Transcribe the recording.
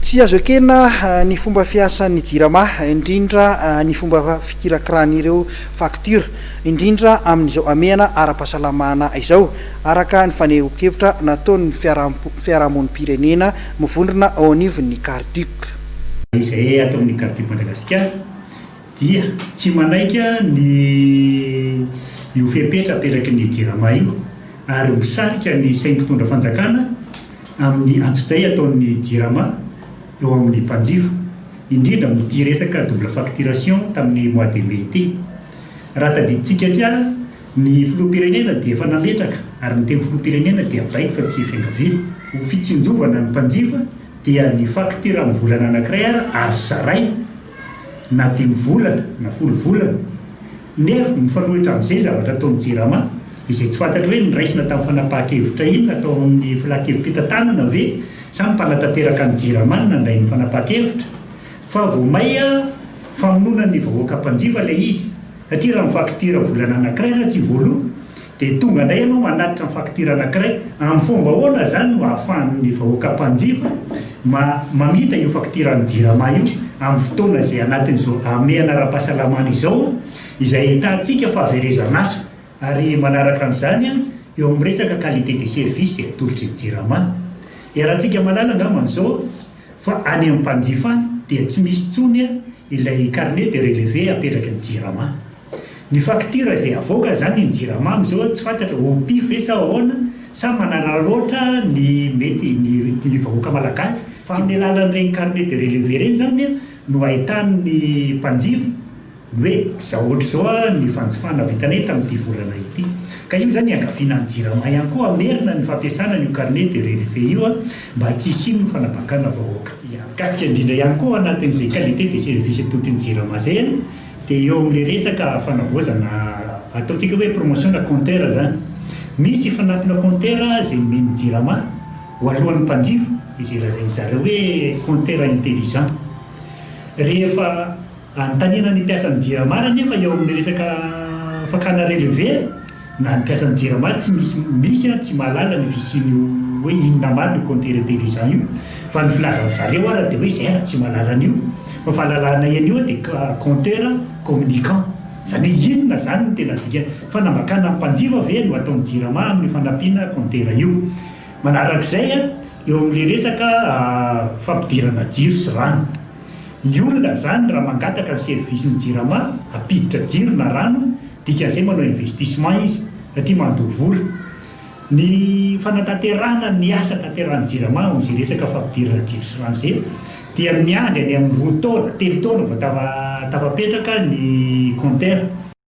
tsy azo ekena ny fomba fiasan'ny jirama indrindra ny fomba fikirakran'ireo facture indrindra amin'izao ameana ara-pahasalamana izao araka ny fanehonkevitra nataon'ny fiarahamonim-pirenena mivondrona ao anivon'ny Carduc. Izay atao amin'ny Carduc Madagasikara dia tsy manaika ny io fepetra apetraky ny jirama io ary misarika ny saina mpitondra fanjakana amin'ny antsotsay ataon'ny jirama eo amin'ny mpanjifa indrindra amin'ity resaka double facturation tamin'ny mois de mai ity. Raha tadiditsika tsara ny filoham-pirenena dia efa nametraka ary ny teny filoham-pirenena dia baiko fa tsy fiangavina ho fitsinjovana ny mpanjifa dia ny facture amin'ny volana anankiray ary zaray na 5 volana na 10 volana nefa mifanohitra amin'izay zavatra ataon'ny jirama izay tsy fantatra hoe nyraisina tamin'ny fanapahan-kevitra iny natao amin'ny filakevim-pitantanana ve samy mpanatanteraka ny jirama nandray ny fanapahan-kevitra fa vao may famonoana ny vahoaka mpanjifa ilay izy satria raha ny facture volana anankiray raha tsy voaloha dia tonga indray ianao manatitra ny facture anankiray amin'ny fomba ahoana zany no ahafahan'ny vahoaka mpanjifa mamita io facture ny jirama io amin'ny fotoana izay anatin'izao ameana ara-pahasalamana izao izay ahitantsika fahaverezana asa ary manaraka an'izany eo amin'ny resaka qualité de service izay atolotry ny jirama. Rahantsika malala angamba an'izao fa any amin'ny mpanjifa any dia tsy misy tsony ilay carnet de relevé apetraka ny jirama. Ny facture izay avoaka zany ny jirama amin'izao tsy fantatra ho pif ve sa ahoana sa manana loatra ny mety ny vahoaka malagasy fa amin'ny alalan'ireny carnet de relevé reny zany no ahitan'ny mpanjifa hoe zao ohatr'izao ny fanjifana vitanay tamin'ity volana ity. Ka io zany angaviana ny jirama ihany koa amerina ny fampiasana ny carnet de relevé io mba tsy isino ny fanabakana vahoaka. Kasika indrindra ihany koa anatin'izay qualité de service atolotry ny jirama zay dia eo amin'ilay resaka fanavoazana ataontsika hoe promotion na compteur zany. Misy fanampina compteur izay nomeny jirama ho alohan'ny mpanjifa izay lazainy zareo hoe compteur intelligent. Rehefa anontaniana ny mpiasan'ny jirama nefa eo amin'ny resaka fakana relevé na ny mpiasan'ny jirama tsy misy tsy mahalala ny fisiny hoe inona maro ny compteur intelligent io fa ny filazan'ny zareo ara dia hoe izay ara tsy mahalala an'io fa fahalalana ian'io dia compteur communicant zany hoe inona zany no tena dika fa nambakana mpanjifa ve no ataon'ny jirama amin'ny fanampiana compteur io. Manarak'izay eo amin'ilay resaka fampidirana jiro sy rano. Ny olona zany raha mangataka ny service ny jirama apiditra jiro na rano dikan'izay manao investissement izy satria mandoha vola. Ny fanatanterahana ny asa tanterahany jirama amin'izay resaka fampidirana jiro sy rano izay dia miandry any amin'ny 2 taona 3 taona vao tafapetraka ny compteur